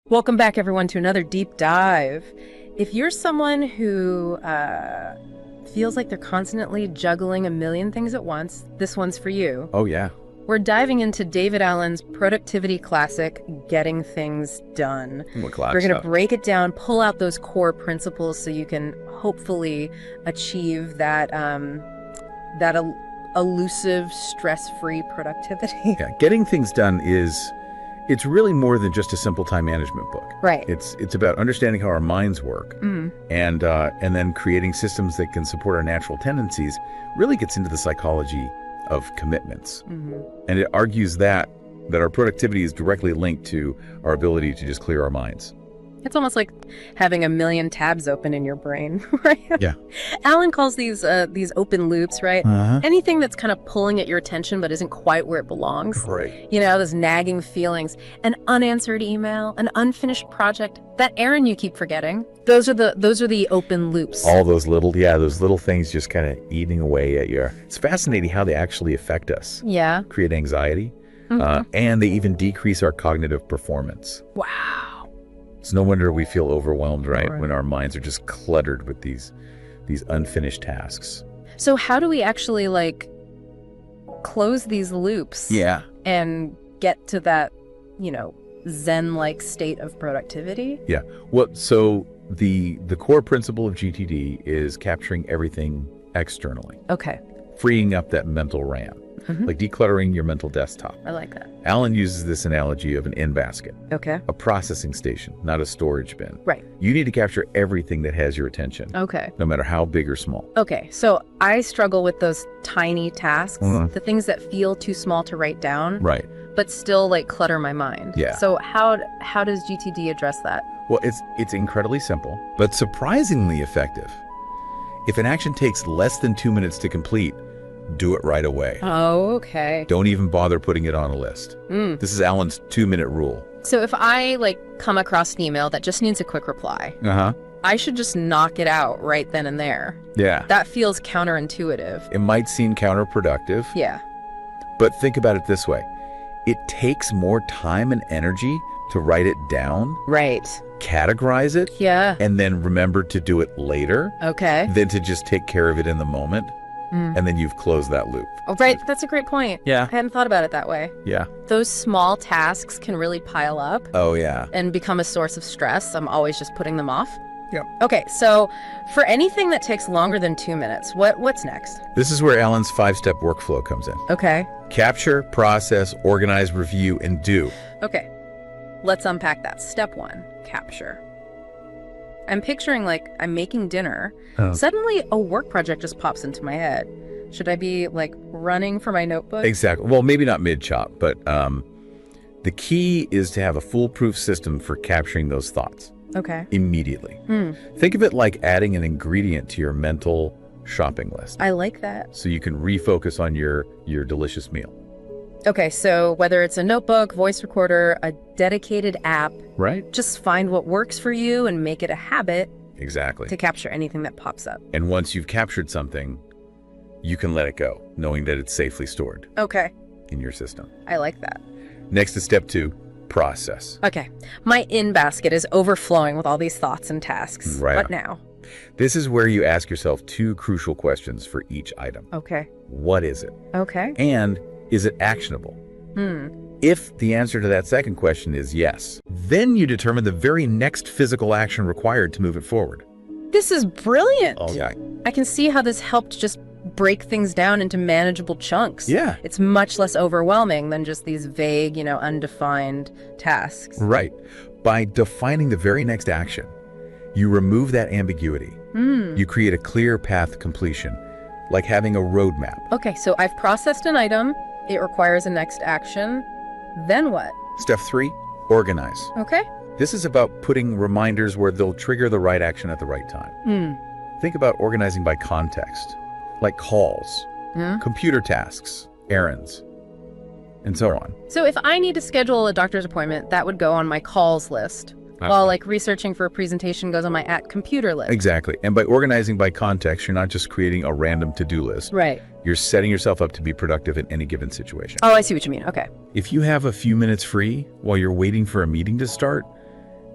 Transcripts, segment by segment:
Welcome back, everyone, to another deep dive. If you're someone who feels like they're constantly juggling a million things at once, this one's for you. Oh, yeah. We're diving into David Allen's productivity classic, Getting Things Done. We're going to break it down, pull out those core principles so you can hopefully achieve that elusive, stress-free productivity. Yeah, Getting Things Done it's really more than just a simple time management book. Right. It's about understanding how our minds work, and then creating systems that can support our natural tendencies. Really gets into the psychology of commitments, and it argues that our productivity is directly linked to our ability to just clear our minds. It's almost like having a million tabs open in your brain, right? Yeah. Alan calls these open loops, right? Uh-huh. Anything that's kind of pulling at your attention but isn't quite where it belongs. Right. You know, those nagging feelings, an unanswered email, an unfinished project, that errand you keep forgetting. Those are the open loops. All those little things just kind of eating away at you. It's fascinating how they actually affect us. Yeah. Create anxiety, and they even decrease our cognitive performance. Wow. It's no wonder we feel overwhelmed, right? When our minds are just cluttered with these unfinished tasks. So how do we actually close these loops? Yeah. And get to that, Zen-like state of productivity? Yeah. Well, so the core principle of GTD is capturing everything externally. Okay. Freeing up that mental RAM. Like decluttering your mental desktop. I like that. Alan uses this analogy of an in-basket. Okay. A processing station, not a storage bin. Right. You need to capture everything that has your attention. Okay. No matter how big or small. Okay. So I struggle with those tiny tasks, the things that feel too small to write down. Right. But still clutter my mind. Yeah. So how does GTD address that? Well, it's incredibly simple, but surprisingly effective. If an action takes less than 2 minutes to complete, do it right away. Oh, okay. Don't even bother putting it on a list. This is Alan's 2-minute rule. So if I come across an email that just needs a quick reply, I should just knock it out right then and there. Yeah. That feels counterintuitive. It might seem counterproductive. Yeah. But think about it this way. It takes more time and energy to write it down. Right. Categorize it. Yeah. And then remember to do it later. Okay. Than to just take care of it in the moment. And then you've closed that loop. Oh, right. That's a great point. Yeah. I hadn't thought about it that way. Yeah. Those small tasks can really pile up. Oh, yeah. And become a source of stress. I'm always just putting them off. Yeah. Okay, so for anything that takes longer than 2 minutes, what's next? This is where Alan's 5-step workflow comes in. Okay. Capture, process, organize, review, and do. Okay. Let's unpack that. Step 1, capture. I'm picturing I'm making dinner. Suddenly a work project just pops into my head. Should I be running for my notebook? Exactly. Well, maybe not mid-chop, but the key is to have a foolproof system for capturing those thoughts. Okay. Immediately. Think of it like adding an ingredient to your mental shopping list. I like that. So you can refocus on your delicious meal. Okay, so whether it's a notebook, voice recorder, a dedicated app, right? Just find what works for you and make it a habit. Exactly. To capture anything that pops up. And once you've captured something, you can let it go, knowing that it's safely stored. Okay. In your system. I like that. Next is step 2, process. Okay. My in-basket is overflowing with all these thoughts and tasks. Right. What now? This is where you ask yourself 2 crucial questions for each item. Okay. What is it? Okay. And is it actionable? If the answer to that second question is yes, then you determine the very next physical action required to move it forward. This is brilliant. Oh, yeah. I can see how this helped just break things down into manageable chunks. Yeah. It's much less overwhelming than just these vague, undefined tasks. Right. By defining the very next action, you remove that ambiguity. You create a clear path to completion, like having a roadmap. Okay, so I've processed an item. It requires a next action. Then what? Step 3, organize. Okay. This is about putting reminders where they'll trigger the right action at the right time. Think about organizing by context, like calls, computer tasks, errands, and so on. So if I need to schedule a doctor's appointment, that would go on my calls list. While researching for a presentation goes on my @computer list. Exactly. And by organizing by context, you're not just creating a random to-do list. Right. You're setting yourself up to be productive in any given situation. Oh, I see what you mean. Okay. If you have a few minutes free while you're waiting for a meeting to start,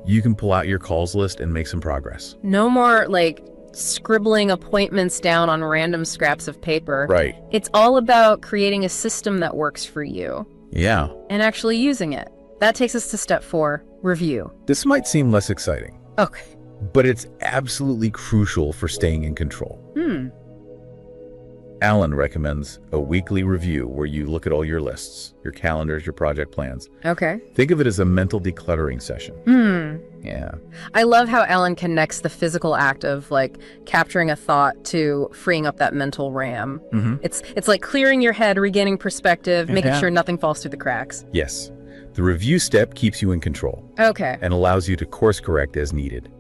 you can pull out your calls list and make some progress. No more like scribbling appointments down on random scraps of paper. Right. It's all about creating a system that works for you. Yeah. And actually using it. That takes us to step 4, review. This might seem less exciting. Okay. But it's absolutely crucial for staying in control. Alan recommends a weekly review where you look at all your lists, your calendars, your project plans. Okay. Think of it as a mental decluttering session. Yeah. I love how Alan connects the physical act of like capturing a thought to freeing up that mental RAM. It's like clearing your head, regaining perspective, making sure nothing falls through the cracks. Yes. The review step keeps you in control. Okay. And allows you to course correct as needed.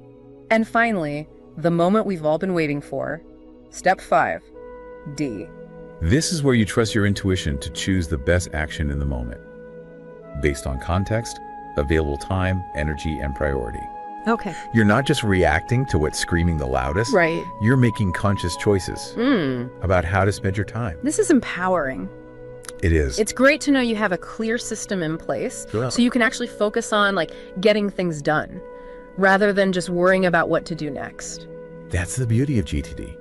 And finally, the moment we've all been waiting for, step 5, D. This is where you trust your intuition to choose the best action in the moment, based on context, available time, energy, and priority. Okay. You're not just reacting to what's screaming the loudest. Right. You're making conscious choices about how to spend your time. This is empowering. It is. It's great to know you have a clear system in place so you can actually focus on like getting things done rather than just worrying about what to do next. That's the beauty of GTD.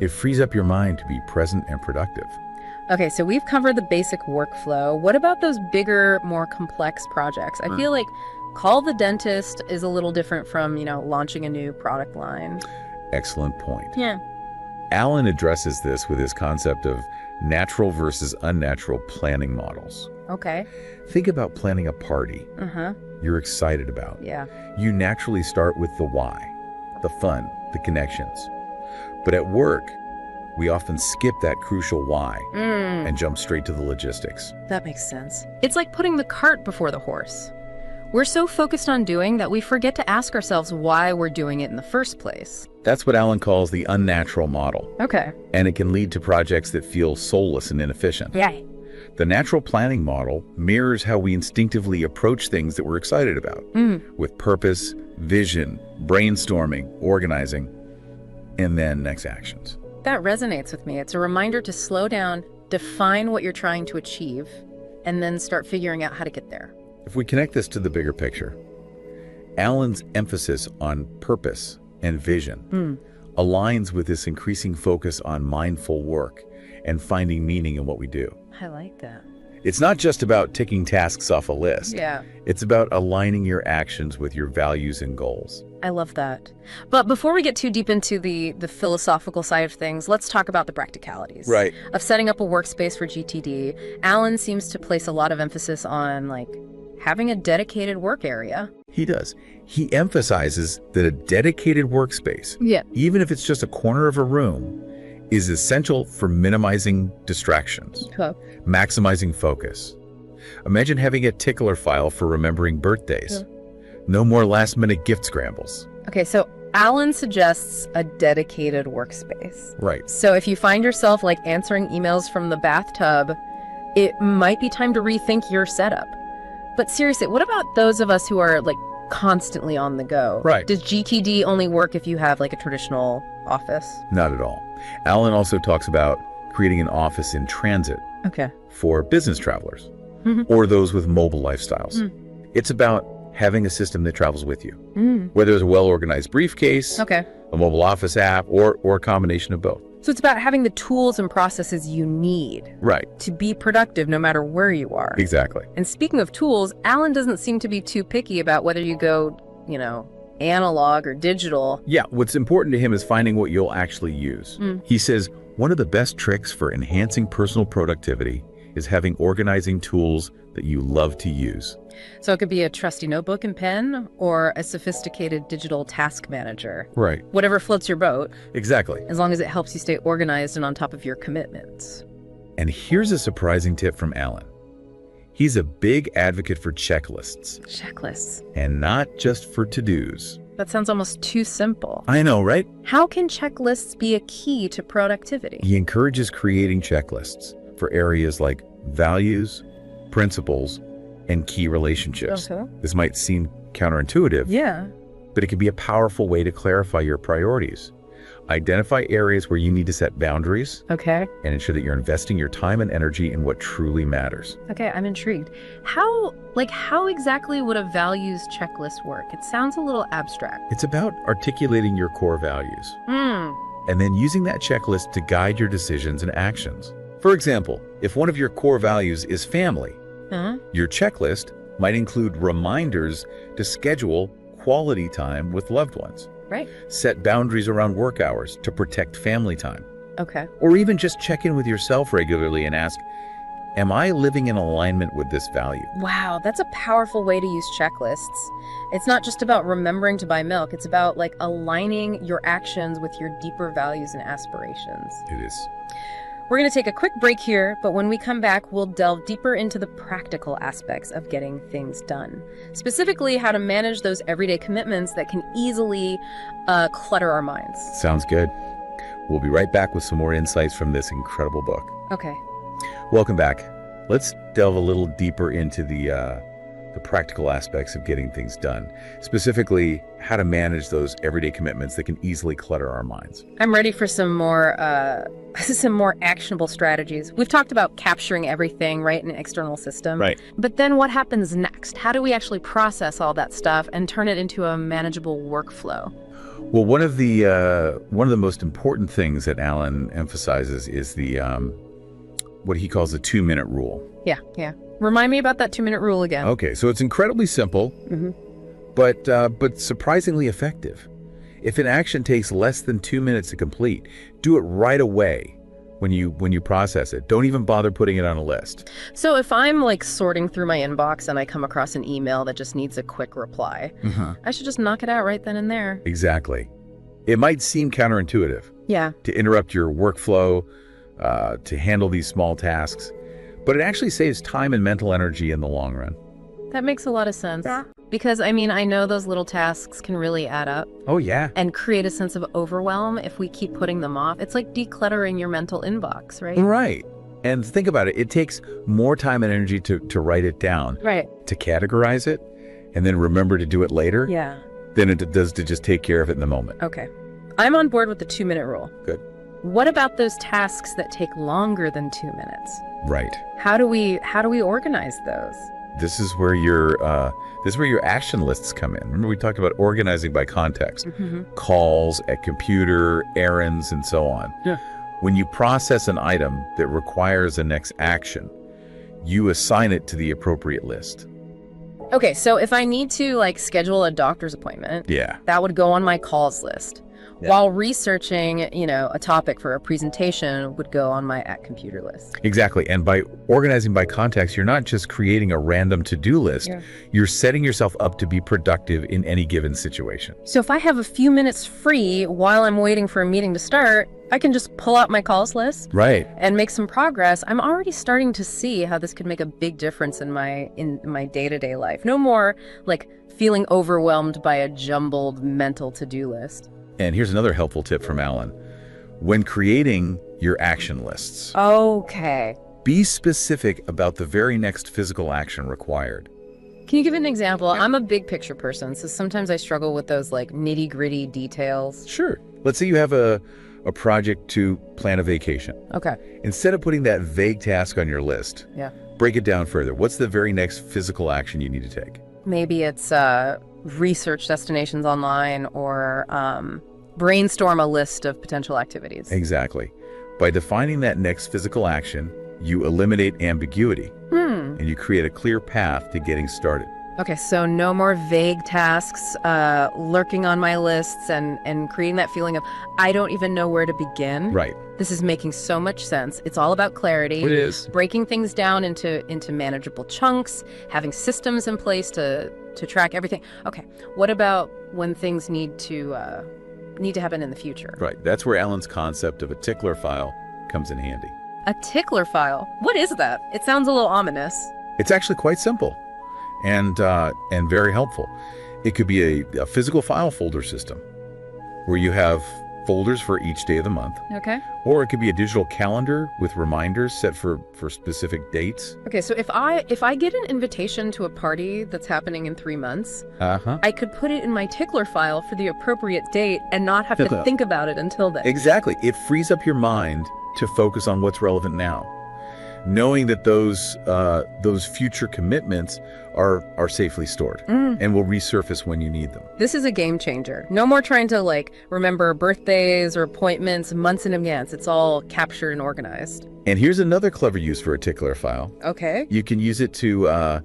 It frees up your mind to be present and productive. Okay, so we've covered the basic workflow. What about those bigger, more complex projects? I feel like call the dentist is a little different from, launching a new product line. Excellent point. Yeah. Alan addresses this with his concept of natural versus unnatural planning models. Okay. Think about planning a party you're excited about. Yeah. You naturally start with the why, the fun, the connections. But at work, we often skip that crucial why and jump straight to the logistics. That makes sense. It's like putting the cart before the horse. We're so focused on doing that we forget to ask ourselves why we're doing it in the first place. That's what Alan calls the unnatural model. Okay. And it can lead to projects that feel soulless and inefficient. Yeah. The natural planning model mirrors how we instinctively approach things that we're excited about, with purpose, vision, brainstorming, organizing, and then next actions. That resonates with me. It's a reminder to slow down, define what you're trying to achieve, and then start figuring out how to get there. If we connect this to the bigger picture, Alan's emphasis on purpose and vision aligns with this increasing focus on mindful work and finding meaning in what we do. I like that. It's not just about ticking tasks off a list. Yeah. It's about aligning your actions with your values and goals. I love that. But before we get too deep into the philosophical side of things, let's talk about the practicalities. Right. Of setting up a workspace for GTD. Alan seems to place a lot of emphasis on having a dedicated work area. He does. He emphasizes that a dedicated workspace, even if it's just a corner of a room, is essential for minimizing distractions, maximizing focus. Imagine having a tickler file for remembering birthdays. No more last-minute gift scrambles. Okay, so Alan suggests a dedicated workspace. Right. So if you find yourself answering emails from the bathtub, it might be time to rethink your setup. But seriously, what about those of us who are constantly on the go? Right. Does GTD only work if you have a traditional office? Not at all. Alan also talks about creating an office in transit for business travelers or those with mobile lifestyles. It's about having a system that travels with you, whether it's a well-organized briefcase, a mobile office app, or a combination of both. So it's about having the tools and processes you need to be productive no matter where you are. Exactly. And speaking of tools, Alan doesn't seem to be too picky about whether you go, analog or digital. Yeah, what's important to him is finding what you'll actually use. He says one of the best tricks for enhancing personal productivity is having organizing tools that you love to use. So it could be a trusty notebook and pen or a sophisticated digital task manager. Right. Whatever floats your boat. Exactly. As long as it helps you stay organized and on top of your commitments. And here's a surprising tip from Alan. He's a big advocate for checklists. Checklists. And not just for to-dos. That sounds almost too simple. I know, right? How can checklists be a key to productivity? He encourages creating checklists for areas like values, principles, and key relationships. This might seem counterintuitive, but it can be a powerful way to clarify your priorities. Identify areas where you need to set boundaries. Okay. And ensure that you're investing your time and energy in what truly matters. Okay, I'm intrigued. How exactly would a values checklist work? It sounds a little abstract. It's about articulating your core values. And then using that checklist to guide your decisions and actions. For example, if one of your core values is family, your checklist might include reminders to schedule quality time with loved ones. Right. Set boundaries around work hours to protect family time. Okay. Or even just check in with yourself regularly and ask, am I living in alignment with this value? Wow, that's a powerful way to use checklists. It's not just about remembering to buy milk. It's about aligning your actions with your deeper values and aspirations. It is. We're going to take a quick break here, but when we come back, we'll delve deeper into the practical aspects of getting things done. Specifically, how to manage those everyday commitments that can easily clutter our minds. Sounds good. We'll be right back with some more insights from this incredible book. Okay. Welcome back. Let's delve a little deeper into the practical aspects of getting things done. Specifically, how to manage those everyday commitments that can easily clutter our minds. I'm ready for some more actionable strategies. We've talked about capturing everything, right, in an external system. Right. But then what happens next? How do we actually process all that stuff and turn it into a manageable workflow? Well, one of the most important things that Alan emphasizes is the what he calls the 2-minute rule. Yeah. Remind me about that 2-minute rule again. Okay, so it's incredibly simple, but surprisingly effective. If an action takes less than 2 minutes to complete, do it right away when you process it. Don't even bother putting it on a list. So if I'm sorting through my inbox and I come across an email that just needs a quick reply, I should just knock it out right then and there. Exactly. It might seem counterintuitive. Yeah. To interrupt your workflow, to handle these small tasks, but it actually saves time and mental energy in the long run. That makes a lot of sense. Yeah. Because, I know those little tasks can really add up. Oh, yeah. And create a sense of overwhelm if we keep putting them off. It's like decluttering your mental inbox, right? Right. And think about it. It takes more time and energy to write it down. Right. To categorize it, and then remember to do it later. Yeah. Than it does to just take care of it in the moment. Okay. I'm on board with the 2-minute rule. Good. What about those tasks that take longer than 2 minutes? Right. How do we organize those? This is where your action lists come in. Remember, we talked about organizing by context. Calls at computer, errands, and so on. Yeah. When you process an item that requires a next action, you assign it to the appropriate list. Okay, so if I need to schedule a doctor's appointment, that would go on my calls list. Yeah. While researching, a topic for a presentation would go on my at computer list. Exactly. And by organizing by context, you're not just creating a random to-do list. Yeah. You're setting yourself up to be productive in any given situation. So if I have a few minutes free while I'm waiting for a meeting to start, I can just pull out my calls list. Right. And make some progress. I'm already starting to see how this could make a big difference in my day-to-day life. No more feeling overwhelmed by a jumbled mental to-do list. And here's another helpful tip from Alan. When creating your action lists, okay, be specific about the very next physical action required. Can you give an example? Yeah. I'm a big picture person, so sometimes I struggle with those nitty-gritty details. Sure. Let's say you have a project to plan a vacation. Okay. Instead of putting that vague task on your list, break it down further. What's the very next physical action you need to take? Maybe it's research destinations online or brainstorm a list of potential activities. Exactly. By defining that next physical action, you eliminate ambiguity and you create a clear path to getting started. Okay, so no more vague tasks lurking on my lists and creating that feeling of I don't even know where to begin. Right. This is making so much sense. It's all about clarity. It is. Breaking things down into manageable chunks, having systems in place to track everything. Okay, what about when things need to happen in the future? Right. That's where Alan's concept of a tickler file comes in handy. A tickler file? What is that? It sounds a little ominous. It's actually quite simple and very helpful. It could be a physical file folder system where you have folders for each day of the month. Okay. Or it could be a digital calendar with reminders set for specific dates. Okay, so if I get an invitation to a party that's happening in 3 months, I could put it in my tickler file for the appropriate date and not have to think about it until then. Exactly. It frees up your mind to focus on what's relevant now, knowing that those future commitments are safely stored and will resurface when you need them. This is a game changer. No more trying to remember birthdays or appointments months in advance. It's all captured and organized. And here's another clever use for a tickler file. Okay. You can use it to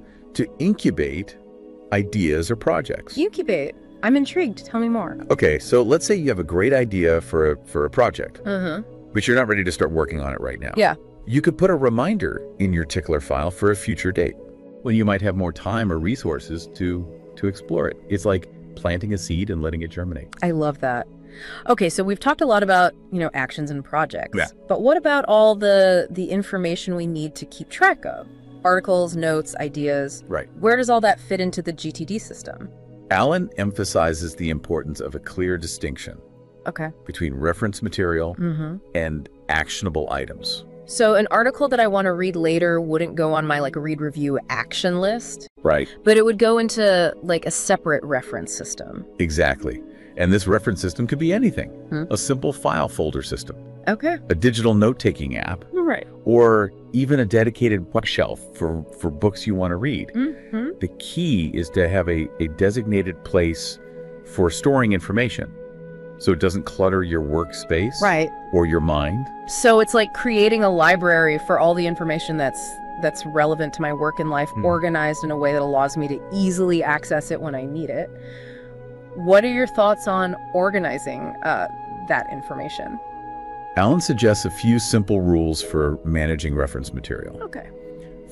incubate ideas or projects. Incubate. I'm intrigued. Tell me more. Okay, so let's say you have a great idea for a project, but you're not ready to start working on it right now. Yeah. You could put a reminder in your tickler file for a future date when you might have more time or resources to explore it. It's like planting a seed and letting it germinate. I love that. Okay, so we've talked a lot about, actions and projects. Yeah. But what about all the information we need to keep track of? Articles, notes, ideas. Right. Where does all that fit into the GTD system? Alan emphasizes the importance of a clear distinction between reference material and actionable items. So an article that I want to read later wouldn't go on my read review action list. Right. But it would go into a separate reference system. Exactly. And this reference system could be anything. A simple file folder system. Okay. A digital note-taking app. Right. Or even a dedicated bookshelf for books you want to read. The key is to have a designated place for storing information, so it doesn't clutter your workspace or your mind. So it's like creating a library for all the information that's relevant to my work and life, organized in a way that allows me to easily access it when I need it. What are your thoughts on organizing that information? Alan suggests a few simple rules for managing reference material. Okay.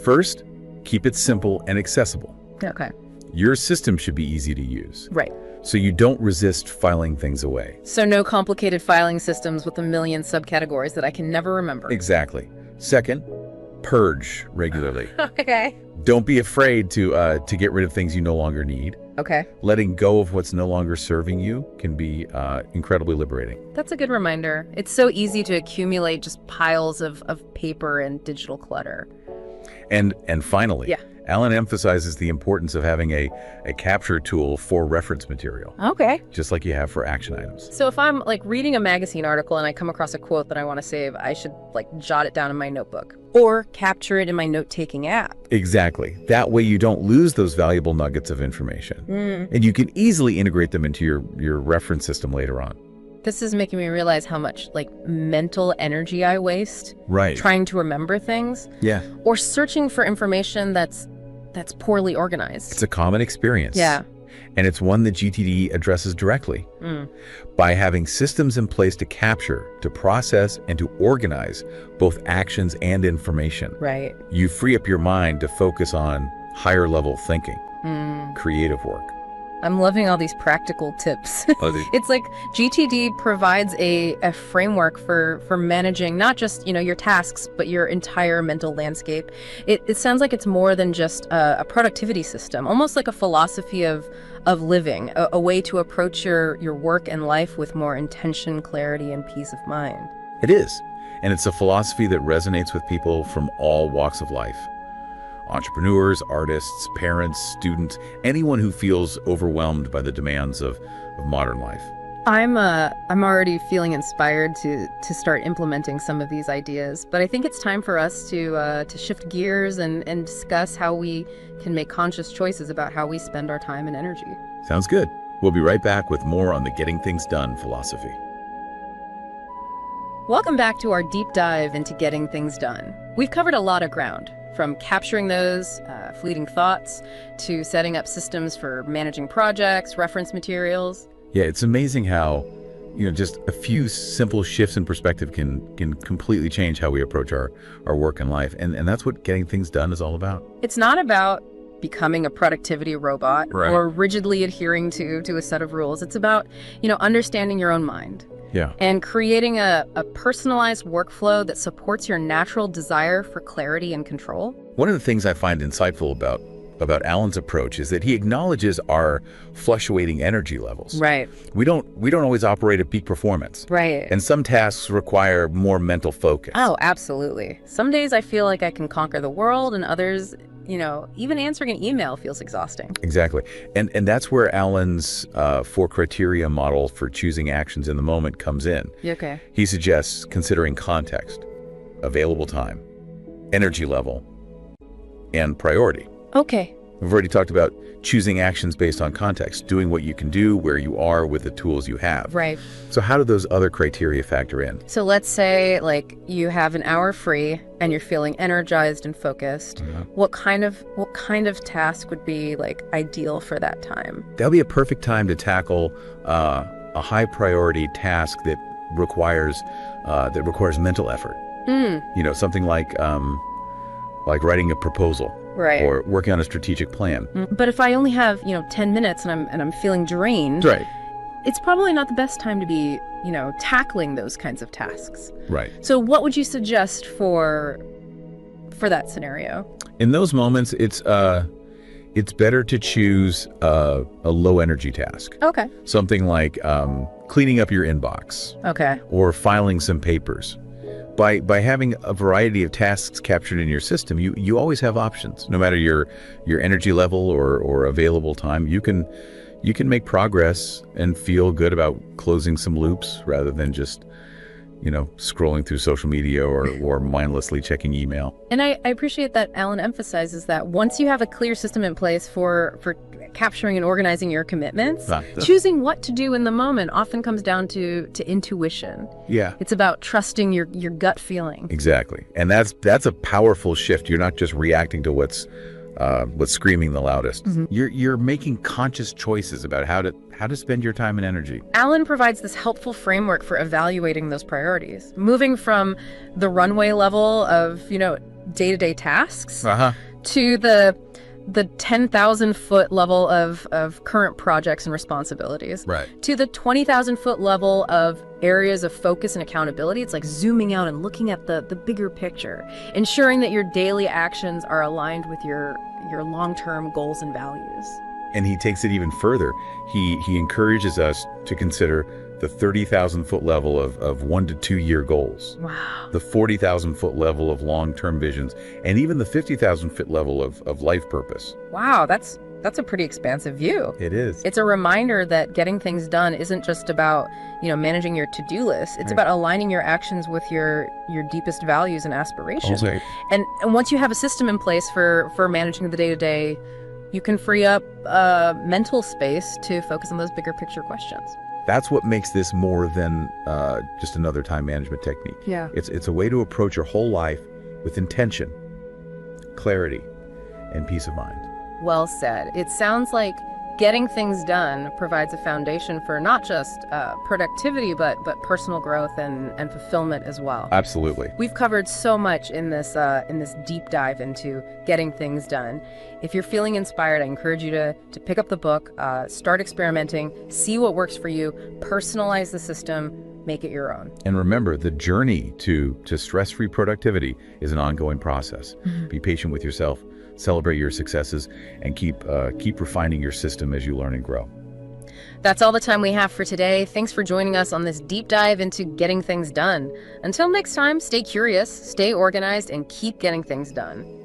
First, keep it simple and accessible. Okay. Your system should be easy to use. Right. So you don't resist filing things away. So no complicated filing systems with a million subcategories that I can never remember. Exactly. Second, purge regularly. Okay. Don't be afraid to get rid of things you no longer need. Okay. Letting go of what's no longer serving you can be incredibly liberating. That's a good reminder. It's so easy to accumulate just piles of paper and digital clutter. And finally, Alan emphasizes the importance of having a capture tool for reference material. Okay. Just like you have for action items. So if I'm reading a magazine article and I come across a quote that I want to save, I should jot it down in my notebook or capture it in my note-taking app. Exactly. That way you don't lose those valuable nuggets of information. And you can easily integrate them into your reference system later on. This is making me realize how much mental energy I waste trying to remember things. Yeah. Or searching for information that's poorly organized. It's a common experience. Yeah. And it's one that GTD addresses directly. By having systems in place to capture, to process, and to organize both actions and information. Right. You free up your mind to focus on higher level thinking, creative work. I'm loving all these practical tips. It's like GTD provides a framework for managing not just, your tasks, but your entire mental landscape. It sounds like it's more than just a productivity system, almost like a philosophy of living, a way to approach your work and life with more intention, clarity, and peace of mind. It is. And it's a philosophy that resonates with people from all walks of life. Entrepreneurs, artists, parents, students, anyone who feels overwhelmed by the demands of modern life. I'm already feeling inspired to start implementing some of these ideas, but I think it's time for us to shift gears and discuss how we can make conscious choices about how we spend our time and energy. Sounds good. We'll be right back with more on the Getting Things Done philosophy. Welcome back to our deep dive into getting things done. We've covered a lot of ground, from capturing those fleeting thoughts to setting up systems for managing projects, reference materials. Yeah, it's amazing how, just a few simple shifts in perspective can completely change how we approach our work and life. And that's what getting things done is all about. It's not about becoming a productivity robot or rigidly adhering to a set of rules. It's about, understanding your own mind. Yeah. And creating a personalized workflow that supports your natural desire for clarity and control. One of the things I find insightful about about Alan's approach is that he acknowledges our fluctuating energy levels. Right. We don't always operate at peak performance. Right. And some tasks require more mental focus. Oh, absolutely. Some days I feel like I can conquer the world, and others, even answering an email feels exhausting. Exactly. And that's where Alan's 4 criteria model for choosing actions in the moment comes in. Okay. He suggests considering context, available time, energy level, and priority. Okay. We've already talked about choosing actions based on context, doing what you can do, where you are with the tools you have. Right. So how do those other criteria factor in? So let's say you have an hour free and you're feeling energized and focused. Mm-hmm. What kind of task would be ideal for that time? That'll be a perfect time to tackle a high priority task that requires mental effort. Something like writing a proposal. Right. Or working on a strategic plan. But if I only have 10 minutes and I'm feeling drained, right, it's probably not the best time to be tackling those kinds of tasks. Right. So what would you suggest for that scenario? In those moments, it's better to choose a low energy task. Okay. Something like cleaning up your inbox. Okay. Or filing some papers. By having a variety of tasks captured in your system, you always have options. No matter your energy level or available time, you can make progress and feel good about closing some loops rather than just scrolling through social media or mindlessly checking email. And I appreciate that Alan emphasizes that once you have a clear system in place for capturing and organizing your commitments, choosing what to do in the moment often comes down to intuition. Yeah. It's about trusting your gut feeling. Exactly. And that's a powerful shift. You're not just reacting to what's screaming the loudest. Mm-hmm. You're making conscious choices about how to spend your time and energy. Alan provides this helpful framework for evaluating those priorities, moving from the runway level of day-to-day tasks to the 10,000-foot level of current projects and responsibilities, right, to the 20,000-foot level of areas of focus and accountability. It's like zooming out and looking at the bigger picture, ensuring that your daily actions are aligned with your long-term goals and values. And he takes it even further. He encourages us to consider the 30,000-foot level of 1 to 2 year goals. Wow. The 40,000-foot level of long-term visions, and even the 50,000-foot level of life purpose. Wow, that's a pretty expansive view. It is. It's a reminder that getting things done isn't just about, managing your to-do list. It's about aligning your actions with your deepest values and aspirations. Right. And once you have a system in place for managing the day-to-day, you can free up mental space to focus on those bigger picture questions. That's what makes this more than just another time management technique. Yeah. It's a way to approach your whole life with intention, clarity, and peace of mind. Well said. It sounds like getting things done provides a foundation for not just productivity, but personal growth and fulfillment as well. Absolutely. We've covered so much in this deep dive into getting things done. If you're feeling inspired, I encourage you to pick up the book, start experimenting, see what works for you, personalize the system, make it your own. And remember, the journey to stress-free productivity is an ongoing process. Mm-hmm. Be patient with yourself. Celebrate your successes and keep refining your system as you learn and grow. That's all the time we have for today. Thanks for joining us on this deep dive into getting things done. Until next time, stay curious, stay organized, and keep getting things done.